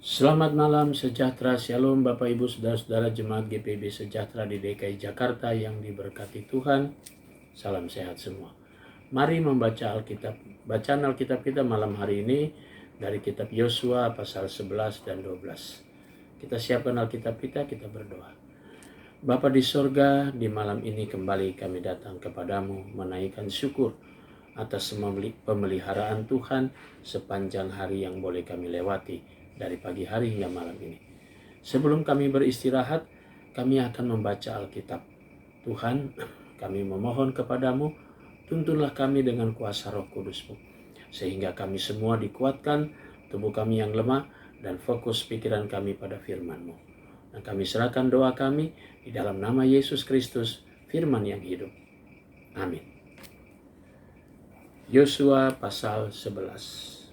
Selamat malam, sejahtera, shalom Bapak Ibu Saudara-saudara Jemaat GPB Sejahtera di DKI Jakarta yang diberkati Tuhan. Salam sehat semua. Mari membaca Alkitab. Bacaan Alkitab kita malam hari ini dari kitab Yosua pasal 11 dan 12. Kita siapkan Alkitab kita berdoa. Bapa di sorga, di malam ini kembali kami datang kepadamu menaikkan syukur atas semua pemeliharaan Tuhan sepanjang hari yang boleh kami lewati dari pagi hari hingga malam ini. Sebelum kami beristirahat, kami akan membaca Alkitab. Tuhan, kami memohon kepadamu, tuntunlah kami dengan kuasa Roh Kudus-Mu, sehingga kami semua dikuatkan, tubuh kami yang lemah, dan fokus pikiran kami pada firman-Mu. Dan kami serahkan doa kami di dalam nama Yesus Kristus, firman yang hidup. Amin. Yosua pasal 11.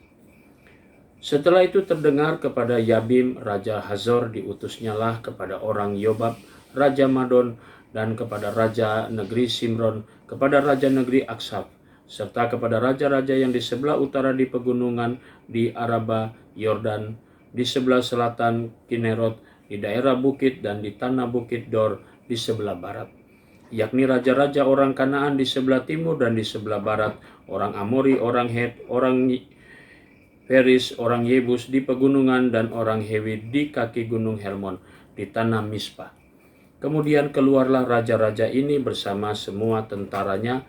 Setelah itu terdengar kepada Yabim, Raja Hazor, diutusnyalah kepada orang Yobab, Raja Madon, dan kepada Raja negeri Simron, kepada Raja negeri Aksab, serta kepada raja-raja yang di sebelah utara di pegunungan, di Araba, Yordan, di sebelah selatan Kinerot, di daerah bukit, dan di tanah bukit Dor, di sebelah barat. Yakni raja-raja orang Kanaan di sebelah timur dan di sebelah barat, orang Amori, orang Het, orang Peris, orang Yebus di pegunungan, dan orang Hewi di kaki gunung Hermon di tanah Mispa. Kemudian keluarlah raja-raja ini bersama semua tentaranya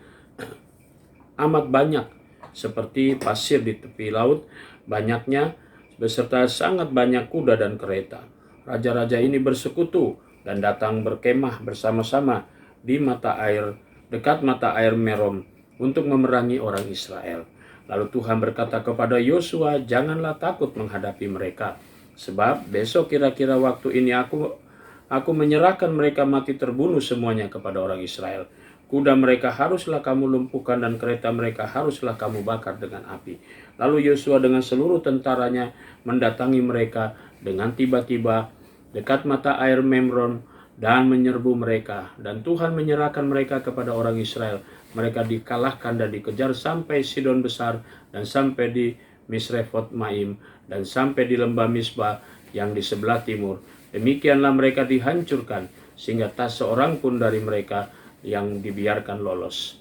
amat banyak, seperti pasir di tepi laut, banyaknya, beserta sangat banyak kuda dan kereta. Raja-raja ini bersekutu dan datang berkemah bersama-sama di mata air, dekat mata air Merom, untuk memerangi orang Israel. Lalu Tuhan berkata kepada Yosua, janganlah takut menghadapi mereka, sebab besok kira-kira waktu ini aku menyerahkan mereka mati terbunuh semuanya kepada orang Israel. Kuda mereka haruslah kamu lumpuhkan dan kereta mereka haruslah kamu bakar dengan api. Lalu Yosua dengan seluruh tentaranya mendatangi mereka dengan tiba-tiba dekat mata air Memron dan menyerbu mereka. Dan Tuhan menyerahkan mereka kepada orang Israel. Mereka dikalahkan dan dikejar sampai Sidon besar dan sampai di Misrefot Maim dan sampai di lembah Misbah yang di sebelah timur. Demikianlah mereka dihancurkan sehingga tak seorang pun dari mereka yang dibiarkan lolos.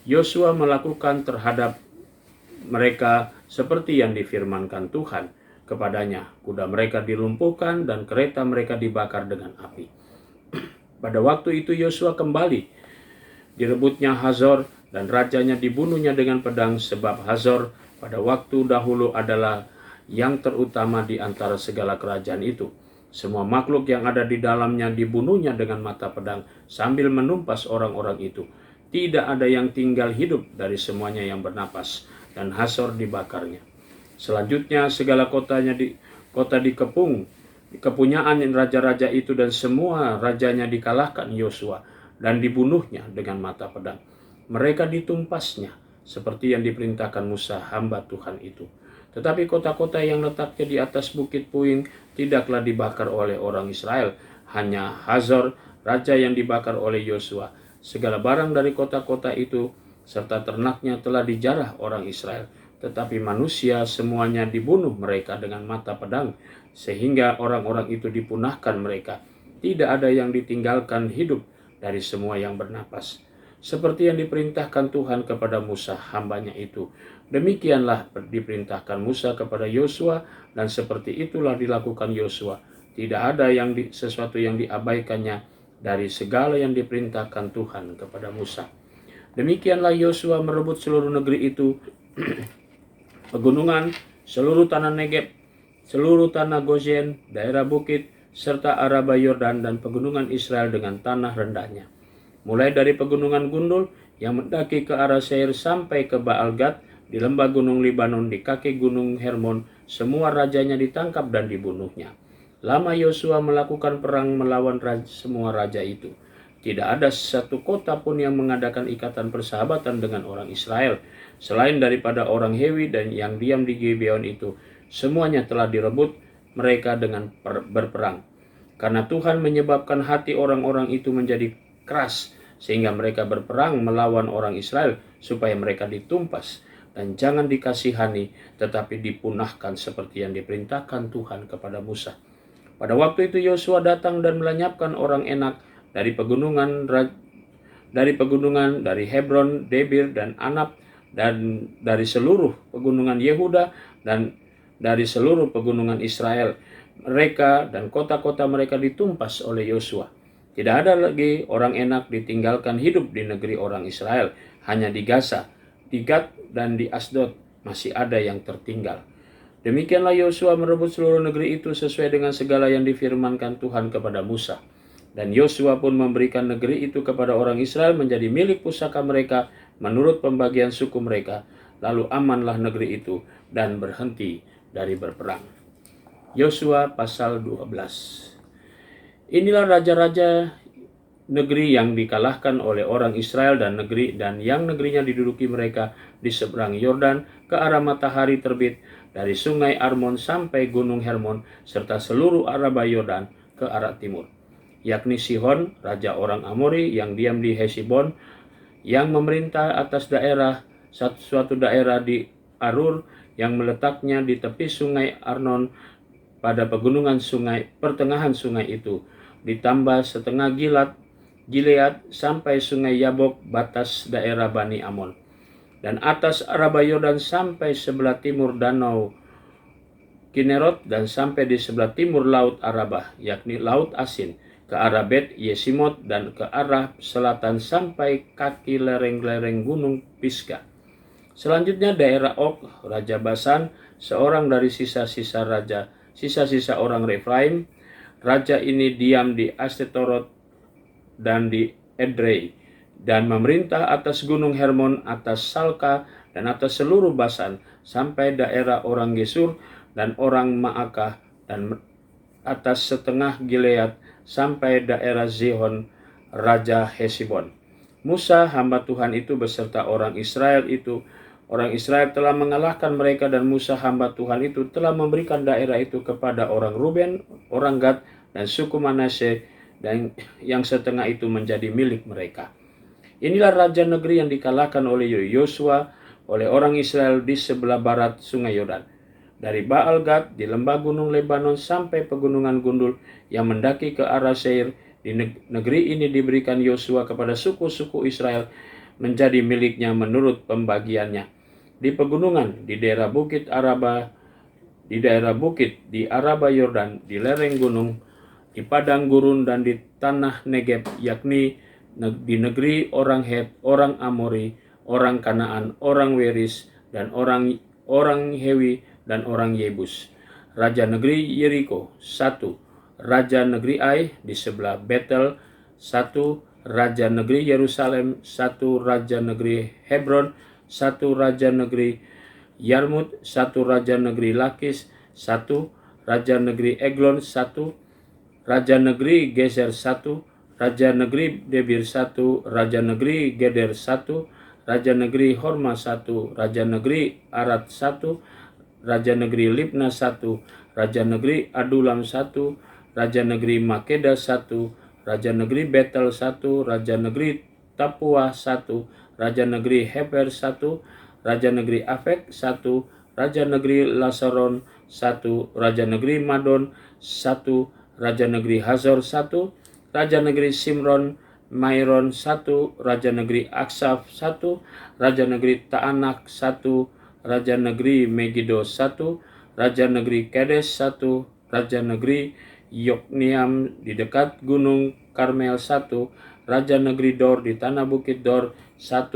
Yosua melakukan terhadap mereka seperti yang difirmankan Tuhan kepadanya. Kuda mereka dilumpuhkan dan kereta mereka dibakar dengan api. Pada waktu itu Yosua kembali. Direbutnya Hazor dan rajanya dibunuhnya dengan pedang, sebab Hazor pada waktu dahulu adalah yang terutama di antara segala kerajaan itu. Semua makhluk yang ada di dalamnya dibunuhnya dengan mata pedang sambil menumpas orang-orang itu. Tidak ada yang tinggal hidup dari semuanya yang bernapas, dan Hazor dibakarnya. Selanjutnya segala kota dikepung, kepunyaan raja-raja itu dan semua rajanya dikalahkan Yosua dan dibunuhnya dengan mata pedang. Mereka ditumpasnya seperti yang diperintahkan Musa hamba Tuhan itu. Tetapi kota-kota yang letaknya di atas bukit puing tidaklah dibakar oleh orang Israel. Hanya Hazor, raja yang dibakar oleh Yosua. Segala barang dari kota-kota itu serta ternaknya telah dijarah orang Israel. Tetapi manusia semuanya dibunuh mereka dengan mata pedang, sehingga orang-orang itu dipunahkan mereka. Tidak ada yang ditinggalkan hidup dari semua yang bernapas, seperti yang diperintahkan Tuhan kepada Musa hambanya itu. Demikianlah diperintahkan Musa kepada Yosua, dan seperti itulah dilakukan Yosua. Tidak ada sesuatu yang diabaikannya dari segala yang diperintahkan Tuhan kepada Musa. Demikianlah Yosua merebut seluruh negeri itu, pegunungan, seluruh tanah Negeb, seluruh tanah Goshen, daerah bukit, serta Araba Yordan dan pegunungan Israel dengan tanah rendahnya. Mulai dari pegunungan Gundul yang mendaki ke arah Seir sampai ke Baal-Gad di lembah gunung Libanon di kaki gunung Hermon, semua rajanya ditangkap dan dibunuhnya. Lama Yosua melakukan perang melawan semua raja itu. Tidak ada satu kota pun yang mengadakan ikatan persahabatan dengan orang Israel, selain daripada orang Hewi dan yang diam di Gibeon itu. Semuanya telah direbut mereka dengan berperang. Karena Tuhan menyebabkan hati orang-orang itu menjadi keras, sehingga mereka berperang melawan orang Israel supaya mereka ditumpas. dan jangan dikasihani, tetapi dipunahkan seperti yang diperintahkan Tuhan kepada Musa. Pada waktu itu Yosua datang dan melenyapkan orang Enak dari pegunungan, dari Hebron, Debir, dan Anab, dan dari seluruh pegunungan Yehuda dan dari seluruh pegunungan Israel. Mereka dan kota-kota mereka ditumpas oleh Yosua. Tidak ada lagi orang Enak ditinggalkan hidup di negeri orang Israel. Hanya di Gaza, di Gad, dan di Asdod masih ada yang tertinggal. Demikianlah Yosua merebut seluruh negeri itu sesuai dengan segala yang difirmankan Tuhan kepada Musa. Dan Yosua pun memberikan negeri itu kepada orang Israel menjadi milik pusaka mereka menurut pembagian suku mereka. Lalu amanlah negeri itu dan berhenti dari berperang. Yosua pasal 12. Inilah raja-raja negeri yang dikalahkan oleh orang Israel dan yang negerinya diduduki mereka di seberang Yordan ke arah matahari terbit dari sungai Arnon sampai gunung Hermon serta seluruh Araba Yordan ke arah timur, yakni Sihon, raja orang Amori yang diam di Hesibon, yang memerintah atas suatu daerah di Arur yang meletaknya di tepi sungai Arnon pada pertengahan sungai itu, ditambah setengah Gilead sampai sungai Yabok batas daerah Bani Amon, dan atas Araba Yordan sampai sebelah timur danau Kinerot dan sampai di sebelah timur laut Arabah, yakni laut Asin, ke arah Bet Yesimot dan ke arah selatan sampai kaki lereng-lereng gunung Pisgah. Selanjutnya daerah Og, raja Basan, seorang dari sisa-sisa orang Refraim. Raja ini diam di Astetorot dan di Edrei, dan memerintah atas gunung Hermon, atas Salka, dan atas seluruh Basan, sampai daerah orang Gesur dan orang Maakah, dan atas setengah Gilead, sampai daerah Zihon, raja Hesibon. Musa, hamba Tuhan itu beserta orang Israel telah mengalahkan mereka, dan Musa, hamba Tuhan itu telah memberikan daerah itu kepada orang Ruben, orang Gad, dan suku Manasye, dan yang setengah itu menjadi milik mereka. Inilah raja negeri yang dikalahkan oleh Yosua oleh orang Israel di sebelah barat sungai Yordan, dari Baal Gad di lembah gunung Lebanon sampai pegunungan Gundul yang mendaki ke arah Seir. Di negeri ini diberikan Yosua kepada suku-suku Israel menjadi miliknya menurut pembagiannya. Di pegunungan, di daerah bukit di Araba Yordan, di lereng gunung, di padang gurun, dan di tanah Negeb, yakni di negeri orang Het, orang Amori, orang Kanaan, orang Weris, dan orang Hewi, dan orang Yebus. Raja negeri Yeriko, 1. Raja negeri Ai di sebelah Betel, 1. Raja negeri Yerusalem, 1. Raja negeri Hebron, 1. Raja negeri Yarmut, 1. Raja negeri Lakis, 1. Raja negeri Eglon, 1. Raja negeri Geser, 1. Raja negeri Debir, 1. Raja negeri Geder, 1. Raja negeri Horma, 1. Raja negeri Arad, 1. Raja negeri Libna, 1. Raja negeri Adulam, 1. Raja negeri Makeda, 1. Raja negeri Betel, 1. Raja negeri Tapua, 1. Raja negeri Heper, 1. Raja negeri Afek, 1. Raja negeri Lasaron, 1. Raja negeri Madon, 1. Raja negeri Hazor, 1. Raja negeri Simron Mairon, 1. Raja negeri Aksaf, 1. Raja negeri Taanak, 1. Raja negeri Megiddo, 1. Raja negeri Kedes, 1. Raja negeri Yokneam di dekat gunung Karmel, 1. Raja negeri Dor di tanah bukit Dor, 1.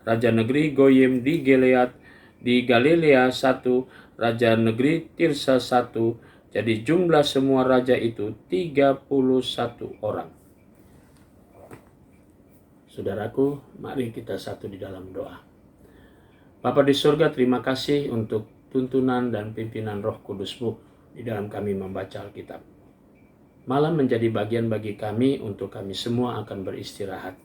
Raja negeri Goyim di Gilead di Galilea, 1. Raja negeri Tirsa, 1. Jadi jumlah semua raja itu 31 orang. Saudaraku, mari kita satu di dalam doa. Bapa di surga, terima kasih untuk tuntunan dan pimpinan Roh Kudus-Mu di dalam kami membaca Alkitab. Malam menjadi bagian bagi kami untuk kami semua akan beristirahat.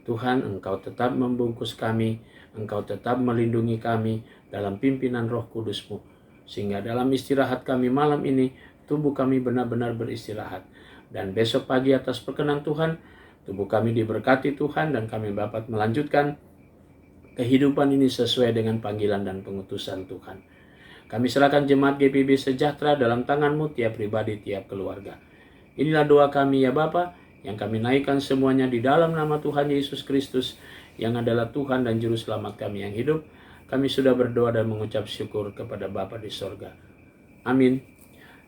Tuhan, Engkau tetap membungkus kami, Engkau tetap melindungi kami dalam pimpinan Roh Kudus-Mu, sehingga dalam istirahat kami malam ini, tubuh kami benar-benar beristirahat. Dan besok pagi atas perkenan Tuhan, tubuh kami diberkati Tuhan, dan kami dapat melanjutkan kehidupan ini sesuai dengan panggilan dan pengutusan Tuhan. Kami serahkan jemaat GPB Sejahtera dalam tangan-Mu, tiap pribadi, tiap keluarga. Inilah doa kami ya Bapa, yang kami naikkan semuanya di dalam nama Tuhan Yesus Kristus, yang adalah Tuhan dan Juru Selamat kami yang hidup. Kami sudah berdoa dan mengucap syukur kepada Bapa di sorga. Amin.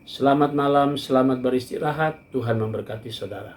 Selamat malam, selamat beristirahat. Tuhan memberkati saudara.